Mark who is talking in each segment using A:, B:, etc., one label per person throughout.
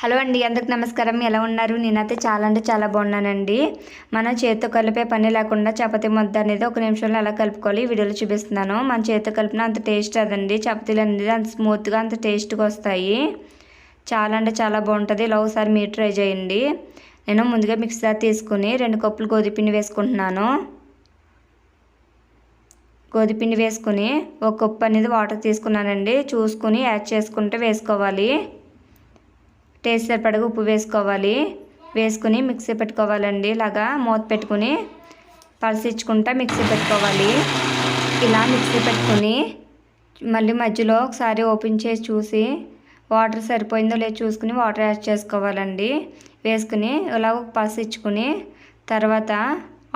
A: Hello అండి, అందరికి నమస్కారం. ఎలా ఉన్నారు? నేనైతే చాలా అంటే చాలా బాగున్నానండి. మనం చేతితో కలిపే పని లేకుండా చపాతీ ముద్ద అనేది ఒక నిమిషంలో ఎలా కలుపుకోవాలి ఈ వీడియోలో చూపిస్తున్నాను. మన చేతితో కలిపిన అంత టేస్ట్ అదండి. చపాతీలు అనేది అంత స్మూత్గా అంత టేస్ట్గా వస్తాయి. చాలా అంటే చాలా బాగుంటుంది. ఇలా ఒకసారి మీరు ట్రై చేయండి. నేను ముందుగా మిక్సీ జార్ తీసుకుని 2 కప్పులు గోధుమపిండి వేసుకుంటున్నాను. గోధుమపిండి వేసుకుని 1 కప్పు అనేది వాటర్ తీసుకున్నానండి. చూసుకుని యాడ్ చేసుకుంటూ వేసుకోవాలి. టేస్ట్ సరిపడగా ఉప్పు వేసుకోవాలి. వేసుకుని మిక్సీ పెట్టుకోవాలండి. ఇలాగా మూత పెట్టుకుని పలసిచ్చుకుంటా మిక్సీ పెట్టుకోవాలి. ఇలా మిక్సీ పెట్టుకుని మళ్ళీ మధ్యలో ఒకసారి ఓపెన్ చేసి చూసి వాటర్ సరిపోయిందో లేదో చూసుకుని వాటర్ యాడ్ చేసుకోవాలండి. వేసుకుని ఇలా పలసిచ్చుకుని తర్వాత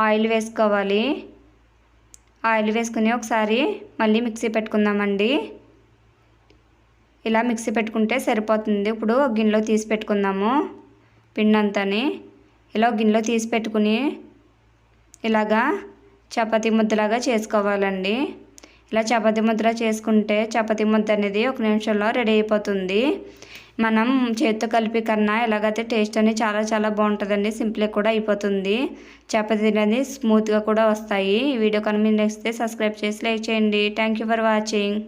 A: ఆయిల్ వేసుకోవాలి. ఆయిల్ వేసుకుని ఒకసారి మళ్ళీ మిక్సీ పెట్టుకుందామండి. ఇలా మిక్సీ పెట్టుకుంటే సరిపోతుంది. ఇప్పుడు గిన్నెలో తీసి పెట్టుకుందాము పిండి అంతాని. ఇలా గిన్నెలో తీసి పెట్టుకుని ఇలాగా చపాతీ ముద్దలాగా చేసుకోవాలండి. ఇలా చపాతీ ముద్దలా చేసుకుంటే చపాతీ ముద్ద అనేది 1 నిమిషంలో రెడీ అయిపోతుంది. మనం చేతితో కలిపి కన్నా ఎలాగైతే టేస్ట్ అనేది చాలా చాలా బాగుంటుందండి. సింపుల్గా కూడా అయిపోతుంది. చపాతీ అనేది స్మూత్గా కూడా వస్తాయి. ఈ వీడియో కనుక మీకు నచ్చితే సబ్స్క్రైబ్ చేసి లైక్ చేయండి. Thank you for watching.